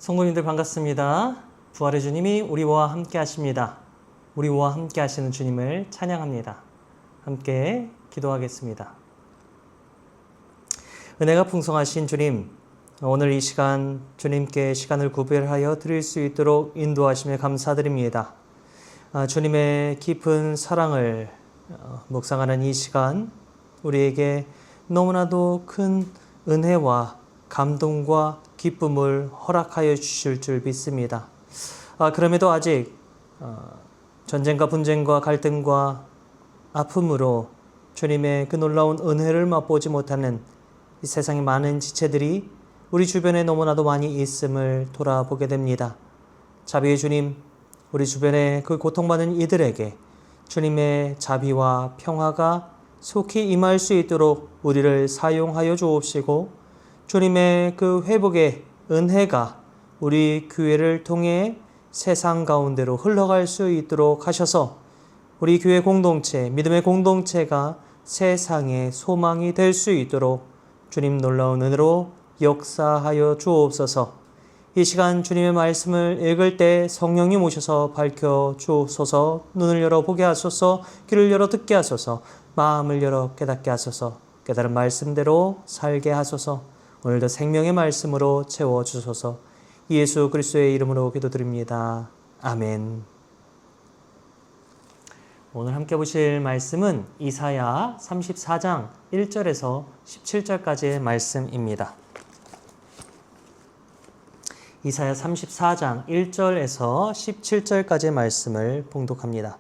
성도님들 반갑습니다. 부활의 주님이 우리와 함께 하십니다. 우리와 함께 하시는 주님을 찬양합니다. 함께 기도하겠습니다. 은혜가 풍성하신 주님, 오늘 이 시간 주님께 시간을 구별하여 드릴 수 있도록 인도하심에 감사드립니다. 주님의 깊은 사랑을 묵상하는 이 시간, 우리에게 너무나도 큰 은혜와 감동과 기쁨을 허락하여 주실 줄 믿습니다. 그럼에도 아직 전쟁과 분쟁과 갈등과 아픔으로 주님의 그 놀라운 은혜를 맛보지 못하는 이 세상의 많은 지체들이 우리 주변에 너무나도 많이 있음을 돌아보게 됩니다. 자비의 주님, 우리 주변에 그 고통받는 이들에게 주님의 자비와 평화가 속히 임할 수 있도록 우리를 사용하여 주옵시고, 주님의 그 회복의 은혜가 우리 교회를 통해 세상 가운데로 흘러갈 수 있도록 하셔서 우리 교회 공동체, 믿음의 공동체가 세상의 소망이 될 수 있도록 주님 놀라운 은혜로 역사하여 주옵소서. 이 시간 주님의 말씀을 읽을 때 성령님 오셔서 밝혀 주옵소서. 눈을 열어 보게 하소서. 귀를 열어 듣게 하소서. 마음을 열어 깨닫게 하소서. 깨달은 말씀대로 살게 하소서. 오늘도 생명의 말씀으로 채워주소서. 예수 그리스도의 이름으로 기도드립니다. 아멘. 오늘 함께 보실 말씀은 이사야 34장 1절에서 17절까지의 말씀입니다. 이사야 34장 1절에서 17절까지의 말씀을 봉독합니다.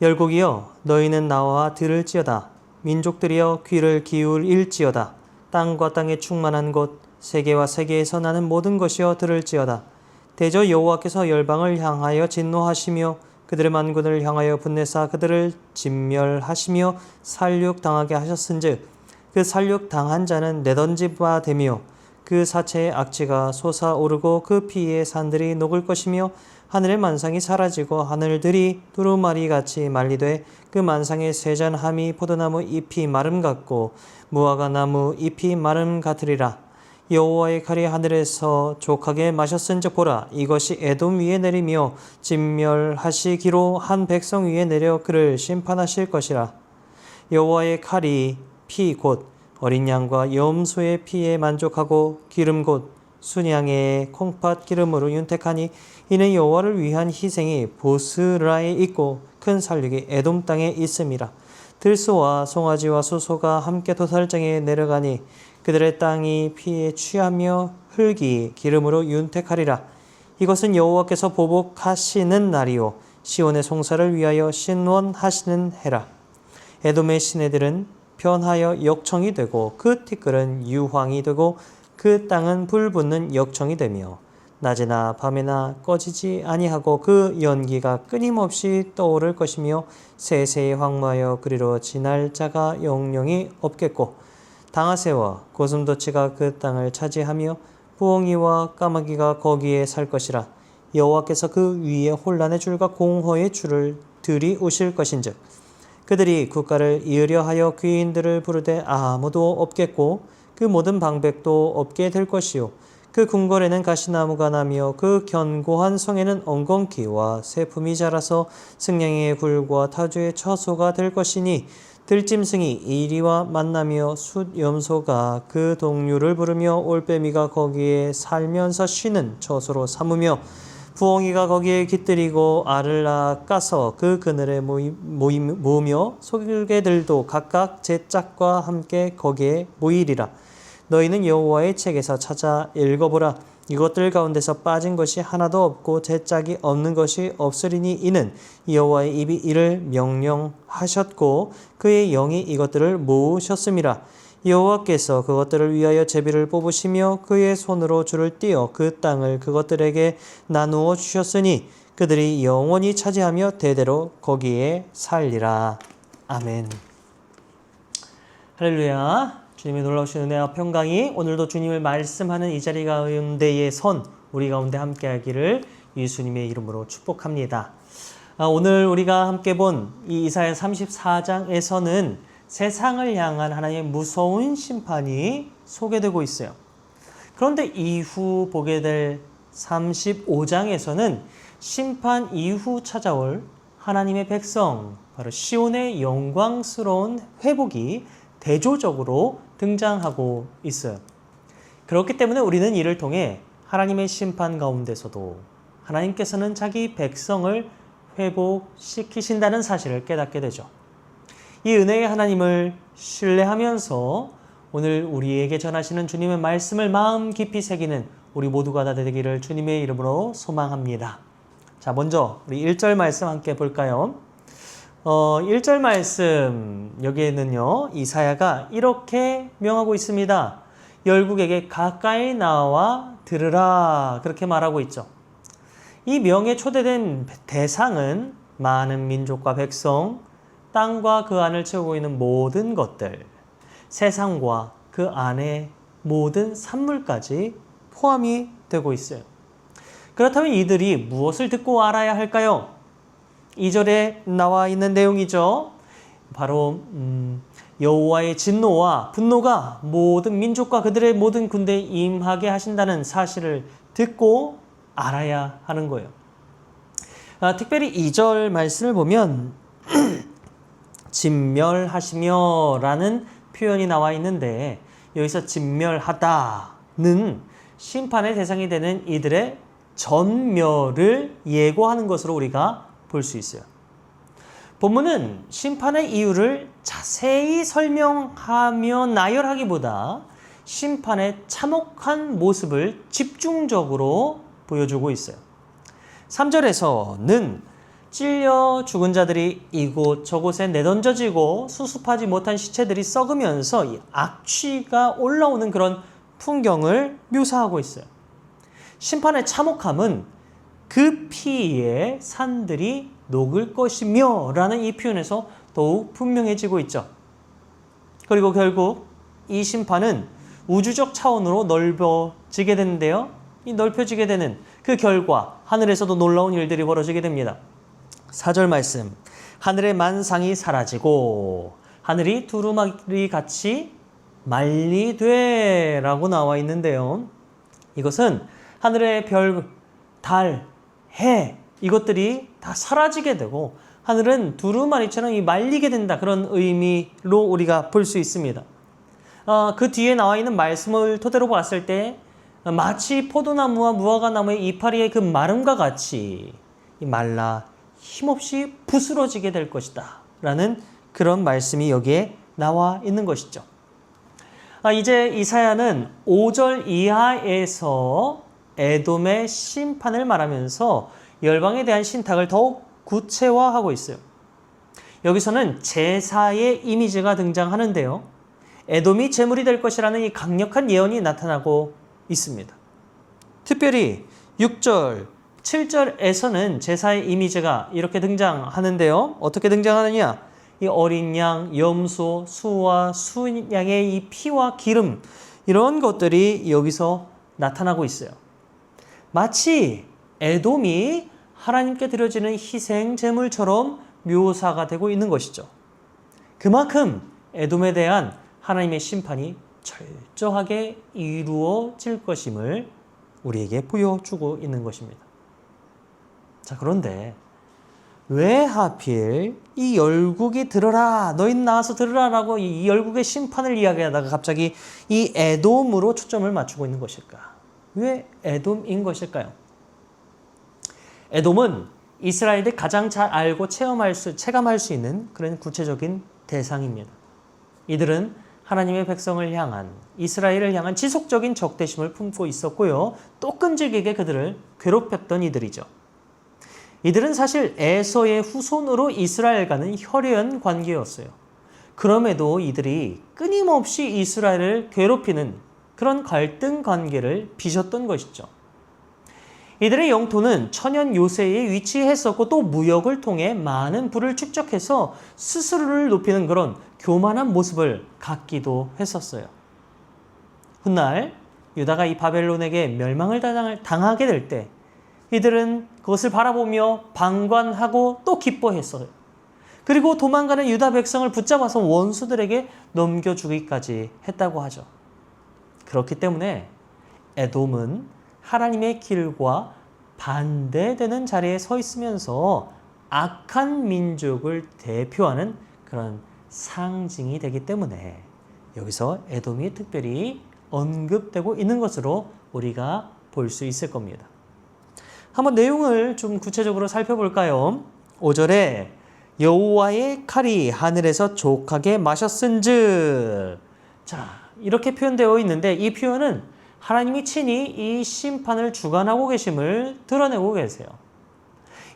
열국이여, 너희는 나와 들을지어다. 민족들이여, 귀를 기울일지어다. 땅과 땅에 충만한 곳, 세계와 세계에서 나는 모든 것이여 들을지어다. 대저 여호와께서 열방을 향하여 진노하시며 그들의 만군을 향하여 분내사 그들을 진멸하시며 살육당하게 하셨은즉 그 살육당한 자는 내던진 바 되며 그 사체의 악취가 솟아오르고 그 피의 산들이 녹을 것이며 하늘의 만상이 사라지고 하늘들이 두루마리같이 말리되 그 만상의 세잔함이 포도나무 잎이 마름 같고 무화과 나무 잎이 마름 같으리라. 여호와의 칼이 하늘에서 족하게 마셨은즉 보라, 이것이 에돔 위에 내리며 진멸하시기로 한 백성 위에 내려 그를 심판하실 것이라. 여호와의 칼이 피 곧 어린 양과 염소의 피에 만족하고 기름 곧 순양의 콩팥 기름으로 윤택하니 이는 여호와를 위한 희생이 보스라에 있고 큰 살육이 에돔 땅에 있음이라. 들소와 송아지와 수소가 함께 도살장에 내려가니 그들의 땅이 피에 취하며 흙이 기름으로 윤택하리라. 이것은 여호와께서 보복하시는 날이요 시온의 송사를 위하여 신원하시는 해라. 에돔의 시내들은 변하여 역청이 되고 그 티끌은 유황이 되고 그 땅은 불붙는 역청이 되며 낮이나 밤이나 꺼지지 아니하고 그 연기가 끊임없이 떠오를 것이며 세세히 황무하여 그리로 지날 자가 영영이 없겠고 당아새와 고슴도치가 그 땅을 차지하며 부엉이와 까마귀가 거기에 살 것이라. 여호와께서 그 위에 혼란의 줄과 공허의 줄을 들이우실 것인즉 그들이 국가를 이으려 하여 귀인들을 부르되 아무도 없겠고 그 모든 방백도 없게 될 것이요 그 궁궐에는 가시나무가 나며 그 견고한 성에는 엉겅퀴와 새품이 자라서 승냥이의 굴과 타주의 처소가 될 것이니 들짐승이 이리와 만나며 숫염소가 그 동류를 부르며 올빼미가 거기에 살면서 쉬는 처소로 삼으며 부엉이가 거기에 깃들이고 알을 낚아서 그 그늘에 모으며 소개들도 각각 제 짝과 함께 거기에 모이리라. 너희는 여호와의 책에서 찾아 읽어보라. 이것들 가운데서 빠진 것이 하나도 없고 제 짝이 없는 것이 없으리니 이는 여호와의 입이 이를 명령하셨고 그의 영이 이것들을 모으셨음이라. 여호와께서 그것들을 위하여 제비를 뽑으시며 그의 손으로 줄을 띄어 그 땅을 그것들에게 나누어 주셨으니 그들이 영원히 차지하며 대대로 거기에 살리라. 아멘. 할렐루야. 주님의 놀라우신 은혜와 평강이 오늘도 주님을 말씀하는 이 자리 가운데에 선 우리 가운데 함께하기를 예수님의 이름으로 축복합니다. 오늘 우리가 함께 본 이 이사야 34장에서는 세상을 향한 하나님의 무서운 심판이 소개되고 있어요. 그런데 이후 보게 될 35장에서는 심판 이후 찾아올 하나님의 백성, 바로 시온의 영광스러운 회복이 대조적으로 등장하고 있어요. 그렇기 때문에 우리는 이를 통해 하나님의 심판 가운데서도 하나님께서는 자기 백성을 회복시키신다는 사실을 깨닫게 되죠. 이 은혜의 하나님을 신뢰하면서 오늘 우리에게 전하시는 주님의 말씀을 마음 깊이 새기는 우리 모두가 다 되기를 주님의 이름으로 소망합니다. 자, 먼저 우리 1절 말씀 함께 볼까요? 1절 말씀 여기에는요, 이사야가 이렇게 명하고 있습니다. 열국에게 가까이 나와 들으라, 그렇게 말하고 있죠. 이 명에 초대된 대상은 많은 민족과 백성, 땅과 그 안을 채우고 있는 모든 것들, 세상과 그 안의 모든 산물까지 포함이 되고 있어요. 그렇다면 이들이 무엇을 듣고 알아야 할까요? 2절에 나와 있는 내용이죠. 바로 여호와의 진노와 분노가 모든 민족과 그들의 모든 군대에 임하게 하신다는 사실을 듣고 알아야 하는 거예요. 특별히 2절 말씀을 보면 진멸하시며 라는 표현이 나와 있는데, 여기서 진멸하다는 심판의 대상이 되는 이들의 전멸을 예고하는 것으로 우리가 볼 수 있어요. 본문은 심판의 이유를 자세히 설명하며 나열하기보다 심판의 참혹한 모습을 집중적으로 보여주고 있어요. 3절에서는 찔려 죽은 자들이 이곳저곳에 내던져지고 수습하지 못한 시체들이 썩으면서 이 악취가 올라오는 그런 풍경을 묘사하고 있어요. 심판의 참혹함은 그 피에 산들이 녹을 것이며 라는 이 표현에서 더욱 분명해지고 있죠. 그리고 결국 이 심판은 우주적 차원으로 넓어지게 되는데요. 이 넓혀지게 되는 그 결과 하늘에서도 놀라운 일들이 벌어지게 됩니다. 4절 말씀, 하늘의 만상이 사라지고 하늘이 두루마리 같이 말리되 라고 나와 있는데요. 이것은 하늘의 별, 달, 해 이것들이 다 사라지게 되고 하늘은 두루마리처럼 말리게 된다, 그런 의미로 우리가 볼 수 있습니다. 그 뒤에 나와 있는 말씀을 토대로 봤을 때 마치 포도나무와 무화과나무의 이파리의 그 마름과 같이 말라 힘없이 부스러지게 될 것이다 라는 그런 말씀이 여기에 나와 있는 것이죠. 이제 이사야는 5절 이하에서 에돔의 심판을 말하면서 열방에 대한 신탁을 더욱 구체화하고 있어요. 여기서는 제사의 이미지가 등장하는데요. 에돔이 제물이 될 것이라는 이 강력한 예언이 나타나고 있습니다. 특별히 6절, 7절에서는 제사의 이미지가 이렇게 등장하는데요. 어떻게 등장하느냐? 이 어린 양, 염소, 수와 순양의 이 피와 기름, 이런 것들이 여기서 나타나고 있어요. 마치 에돔이 하나님께 드려지는 희생 제물처럼 묘사가 되고 있는 것이죠. 그만큼 에돔에 대한 하나님의 심판이 철저하게 이루어질 것임을 우리에게 보여주고 있는 것입니다. 자, 그런데 왜 하필 이 열국이 들어라, 너희는 나와서 들으라라고 이 열국의 심판을 이야기하다가 갑자기 이 에돔으로 초점을 맞추고 있는 것일까? 왜 에돔인 것일까요? 에돔은 이스라엘이 가장 잘 알고 체감할 수 있는 그런 구체적인 대상입니다. 이들은 하나님의 백성을 향한, 이스라엘을 향한 지속적인 적대심을 품고 있었고요. 또 끈질기게 그들을 괴롭혔던 이들이죠. 이들은 사실 에서의 후손으로 이스라엘과는 혈연 관계였어요. 그럼에도 이들이 끊임없이 이스라엘을 괴롭히는 그런 갈등 관계를 빚었던 것이죠. 이들의 영토는 천연 요새에 위치했었고 또 무역을 통해 많은 부를 축적해서 스스로를 높이는 그런 교만한 모습을 갖기도 했었어요. 훗날 유다가 이 바벨론에게 멸망을 당하게 될 때 이들은 그것을 바라보며 방관하고 또 기뻐했어요. 그리고 도망가는 유다 백성을 붙잡아서 원수들에게 넘겨주기까지 했다고 하죠. 그렇기 때문에 에돔은 하나님의 길과 반대되는 자리에 서 있으면서 악한 민족을 대표하는 그런 상징이 되기 때문에 여기서 에돔이 특별히 언급되고 있는 것으로 우리가 볼 수 있을 겁니다. 한번 내용을 좀 구체적으로 살펴볼까요? 5절에 여호와의 칼이 하늘에서 족하게 마셨은즉, 자, 이렇게 표현되어 있는데 이 표현은 하나님이 친히 이 심판을 주관하고 계심을 드러내고 계세요.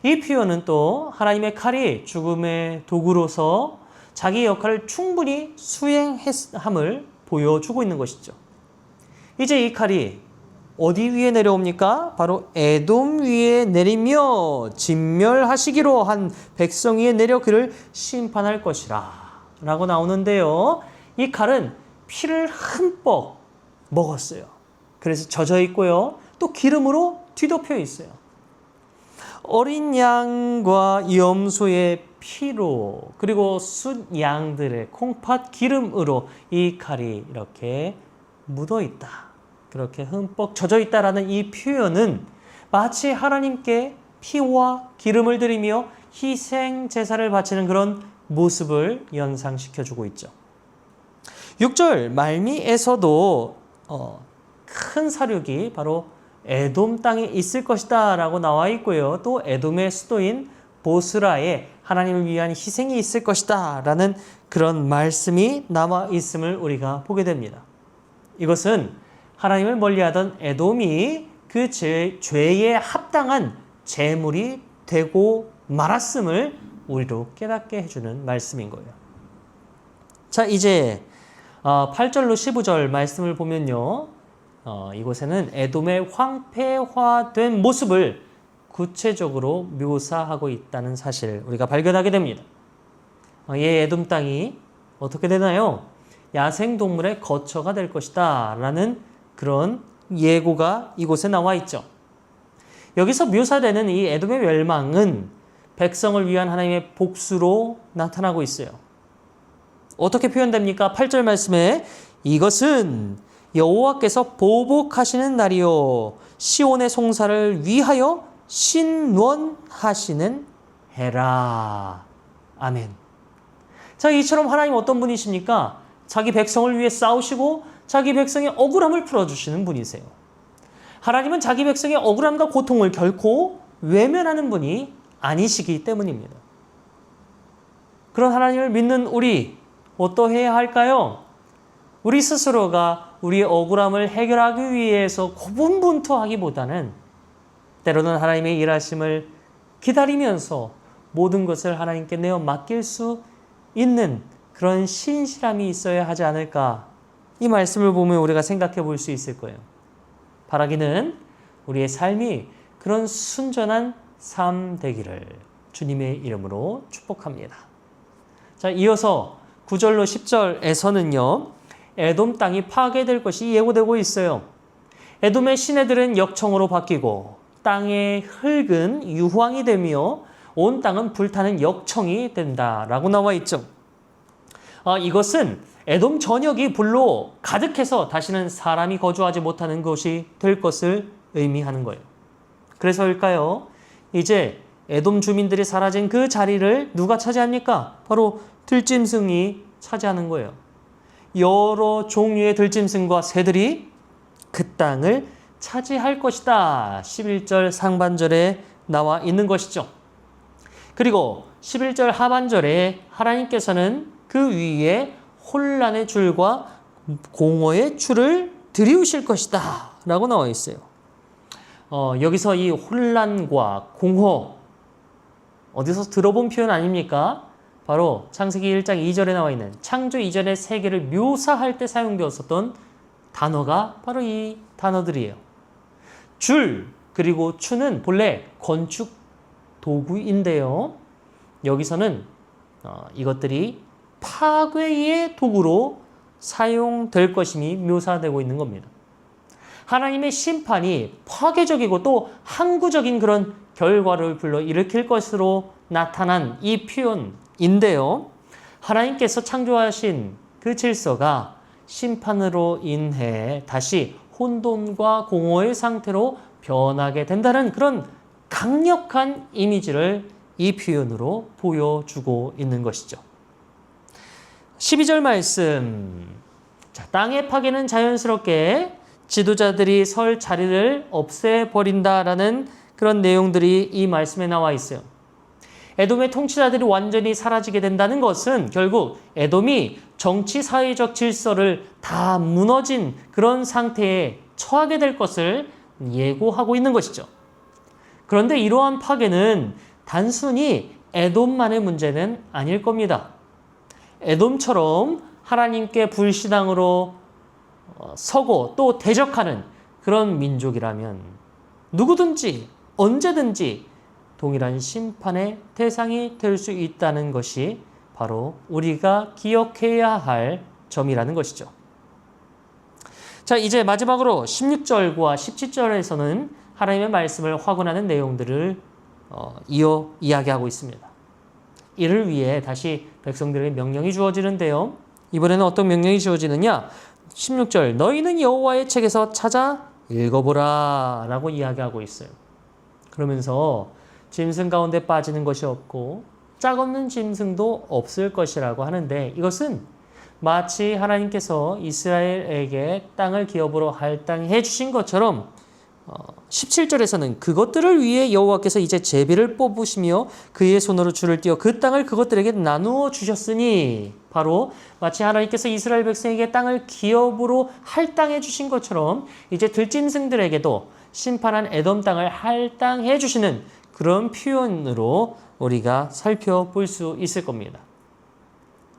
이 표현은 또 하나님의 칼이 죽음의 도구로서 자기 역할을 충분히 수행함을 보여주고 있는 것이죠. 이제 이 칼이 어디 위에 내려옵니까? 바로 에돔 위에 내리며 진멸하시기로 한 백성 위에 내려 그를 심판할 것이라 라고 나오는데요. 이 칼은 피를 흠뻑 먹었어요. 그래서 젖어 있고요. 또 기름으로 뒤덮여 있어요. 어린 양과 염소의 피로 그리고 숫 양들의 콩팥 기름으로 이 칼이 이렇게 묻어 있다. 그렇게 흠뻑 젖어 있다라는 이 표현은 마치 하나님께 피와 기름을 드리며 희생 제사를 바치는 그런 모습을 연상시켜주고 있죠. 6절 말미에서도 큰 사륙이 바로 에돔 땅에 있을 것이다 라고 나와 있고요. 또 에돔의 수도인 보스라에 하나님을 위한 희생이 있을 것이다 라는 그런 말씀이 남아 있음을 우리가 보게 됩니다. 이것은 하나님을 멀리하던 에돔이 그 죄에 합당한 제물이 되고 말았음을 우리로 깨닫게 해주는 말씀인 거예요. 자, 이제 8절로 15절 말씀을 보면요. 이곳에는 에돔의 황폐화된 모습을 구체적으로 묘사하고 있다는 사실 우리가 발견하게 됩니다. 이 에돔 땅이 어떻게 되나요? 야생동물의 거처가 될 것이다 라는 그런 예고가 이곳에 나와 있죠. 여기서 묘사되는 이 에돔의 멸망은 백성을 위한 하나님의 복수로 나타나고 있어요. 어떻게 표현됩니까? 8절 말씀에 이것은 여호와께서 보복하시는 날이요 시온의 송사를 위하여 신원하시는 해라. 아멘. 자, 이처럼 하나님 어떤 분이십니까? 자기 백성을 위해 싸우시고 자기 백성의 억울함을 풀어주시는 분이세요. 하나님은 자기 백성의 억울함과 고통을 결코 외면하는 분이 아니시기 때문입니다. 그런 하나님을 믿는 우리 어떠해야 할까요? 우리 스스로가 우리의 억울함을 해결하기 위해서 고분분투하기보다는 때로는 하나님의 일하심을 기다리면서 모든 것을 하나님께 내어 맡길 수 있는 그런 신실함이 있어야 하지 않을까. 이 말씀을 보면 우리가 생각해 볼 수 있을 거예요. 바라기는 우리의 삶이 그런 순전한 삶 되기를 주님의 이름으로 축복합니다. 자, 이어서 9절로 10절에서는요. 에돔 땅이 파괴될 것이 예고되고 있어요. 에돔의 시내들은 역청으로 바뀌고 땅의 흙은 유황이 되며 온 땅은 불타는 역청이 된다라고 나와 있죠. 이것은 에돔 전역이 불로 가득해서 다시는 사람이 거주하지 못하는 곳이 될 것을 의미하는 거예요. 그래서일까요? 이제 에돔 주민들이 사라진 그 자리를 누가 차지합니까? 바로 들짐승이 차지하는 거예요. 여러 종류의 들짐승과 새들이 그 땅을 차지할 것이다. 11절 상반절에 나와 있는 것이죠. 그리고 11절 하반절에 하나님께서는 그 위에 혼란의 줄과 공허의 줄을 들이우실 것이다 라고 나와 있어요. 여기서 이 혼란과 공허 어디서 들어본 표현 아닙니까? 바로 창세기 1장 2절에 나와 있는 창조 이전의 세계를 묘사할 때 사용되었었던 단어가 바로 이 단어들이에요. 줄 그리고 추는 본래 건축 도구인데요. 여기서는 이것들이 파괴의 도구로 사용될 것임이 묘사되고 있는 겁니다. 하나님의 심판이 파괴적이고 또 항구적인 그런 결과를 불러일으킬 것으로 나타난 이 표현인데요. 하나님께서 창조하신 그 질서가 심판으로 인해 다시 혼돈과 공허의 상태로 변하게 된다는 그런 강력한 이미지를 이 표현으로 보여주고 있는 것이죠. 12절 말씀. 자, 땅의 파괴는 자연스럽게 지도자들이 설 자리를 없애버린다라는 그런 내용들이 이 말씀에 나와 있어요. 에돔의 통치자들이 완전히 사라지게 된다는 것은 결국 에돔이 정치 사회적 질서를 다 무너진 그런 상태에 처하게 될 것을 예고하고 있는 것이죠. 그런데 이러한 파괴는 단순히 에돔만의 문제는 아닐 겁니다. 에돔처럼 하나님께 불신앙으로 서고 또 대적하는 그런 민족이라면 누구든지 언제든지 동일한 심판의 대상이 될 수 있다는 것이 바로 우리가 기억해야 할 점이라는 것이죠. 자, 이제 마지막으로 16절과 17절에서는 하나님의 말씀을 확언하는 내용들을 이어 이야기하고 있습니다. 이를 위해 다시 백성들에게 명령이 주어지는데요. 이번에는 어떤 명령이 주어지느냐? 16절, 너희는 여호와의 책에서 찾아 읽어보라 라고 이야기하고 있어요. 그러면서 짐승 가운데 빠지는 것이 없고 짝 없는 짐승도 없을 것이라고 하는데, 이것은 마치 하나님께서 이스라엘에게 땅을 기업으로 할당해 주신 것처럼 17절에서는 그것들을 위해 여호와께서 이제 제비를 뽑으시며 그의 손으로 줄을 띄어 그 땅을 그것들에게 나누어 주셨으니, 바로 마치 하나님께서 이스라엘 백성에게 땅을 기업으로 할당해 주신 것처럼 이제 들짐승들에게도 심판한 에돔 땅을 할당해 주시는 그런 표현으로 우리가 살펴볼 수 있을 겁니다.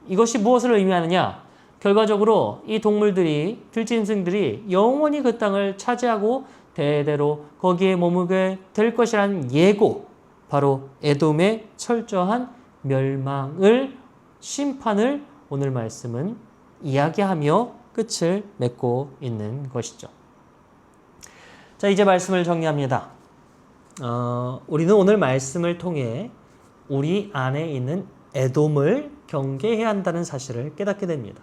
이것이 무엇을 의미하느냐? 결과적으로 이 동물들이, 들짐승들이 영원히 그 땅을 차지하고 대대로 거기에 머물게 될 것이라는 예고, 바로 에돔의 철저한 멸망을, 심판을 오늘 말씀은 이야기하며 끝을 맺고 있는 것이죠. 자, 이제 말씀을 정리합니다. 우리는 오늘 말씀을 통해 우리 안에 있는 에돔을 경계해야 한다는 사실을 깨닫게 됩니다.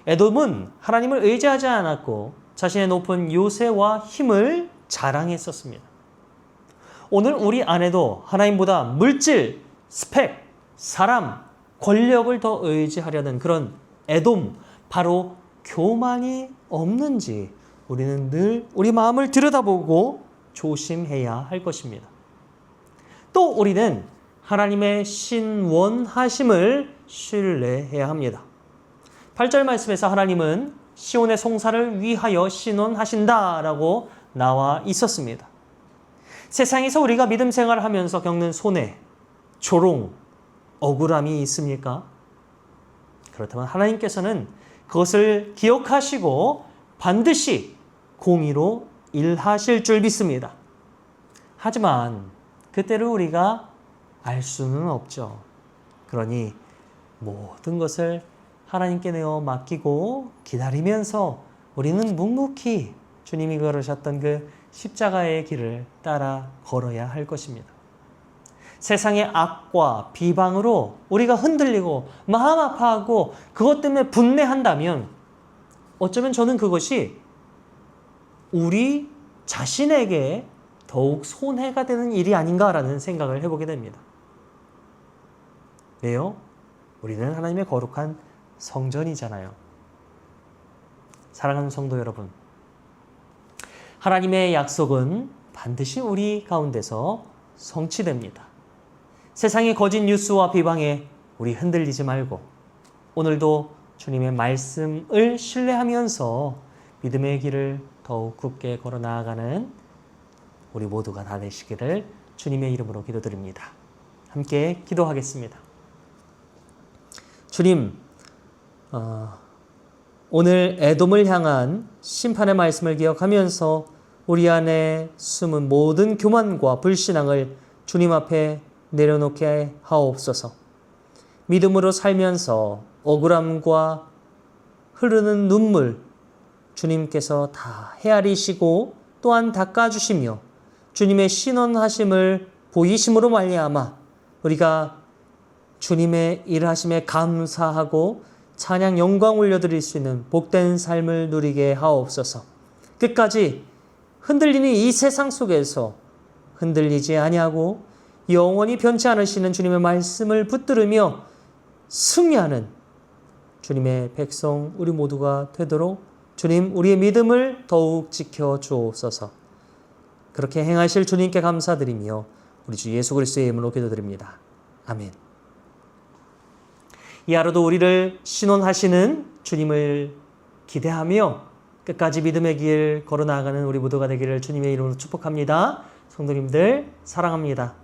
에돔은 하나님을 의지하지 않았고 자신의 높은 요새와 힘을 자랑했었습니다. 오늘 우리 안에도 하나님보다 물질, 스펙, 사람, 권력을 더 의지하려는 그런 에돔, 바로 교만이 없는지 우리는 늘 우리 마음을 들여다보고 조심해야 할 것입니다. 또 우리는 하나님의 신원하심을 신뢰해야 합니다. 8절 말씀에서 하나님은 시온의 송사를 위하여 신원하신다라고 나와 있었습니다. 세상에서 우리가 믿음 생활을 하면서 겪는 손해, 조롱, 억울함이 있습니까? 그렇다면 하나님께서는 그것을 기억하시고 반드시 공의로 일하실 줄 믿습니다. 하지만 그때를 우리가 알 수는 없죠. 그러니 모든 것을 하나님께 내어 맡기고 기다리면서 우리는 묵묵히 주님이 걸으셨던 그 십자가의 길을 따라 걸어야 할 것입니다. 세상의 악과 비방으로 우리가 흔들리고 마음 아파하고 그것 때문에 분내한다면 어쩌면 저는 그것이 우리 자신에게 더욱 손해가 되는 일이 아닌가라는 생각을 해보게 됩니다. 왜요? 우리는 하나님의 거룩한 성전이잖아요. 사랑하는 성도 여러분, 하나님의 약속은 반드시 우리 가운데서 성취됩니다. 세상의 거짓 뉴스와 비방에 우리 흔들리지 말고 오늘도 주님의 말씀을 신뢰하면서 믿음의 길을 더욱 굳게 걸어 나아가는 우리 모두가 다 되시기를 주님의 이름으로 기도드립니다. 함께 기도하겠습니다. 주님, 오늘 에돔을 향한 심판의 말씀을 기억하면서 우리 안에 숨은 모든 교만과 불신앙을 주님 앞에 내려놓게 하옵소서. 믿음으로 살면서 억울함과 흐르는 눈물 주님께서 다 헤아리시고 또한 닦아주시며 주님의 신원하심을 보이심으로 말미암아 우리가 주님의 일하심에 감사하고 찬양 영광 올려드릴 수 있는 복된 삶을 누리게 하옵소서. 끝까지 흔들리는 이 세상 속에서 흔들리지 아니하고 영원히 변치 않으시는 주님의 말씀을 붙들으며 승리하는 주님의 백성 우리 모두가 되도록 주님 우리의 믿음을 더욱 지켜 주옵소서. 그렇게 행하실 주님께 감사드리며 우리 주 예수 그리스도의 이름으로 기도드립니다. 아멘. 이 하루도 우리를 신원하시는 주님을 기대하며 끝까지 믿음의 길 걸어 나아가는 우리 모두가 되기를 주님의 이름으로 축복합니다. 성도님들 사랑합니다.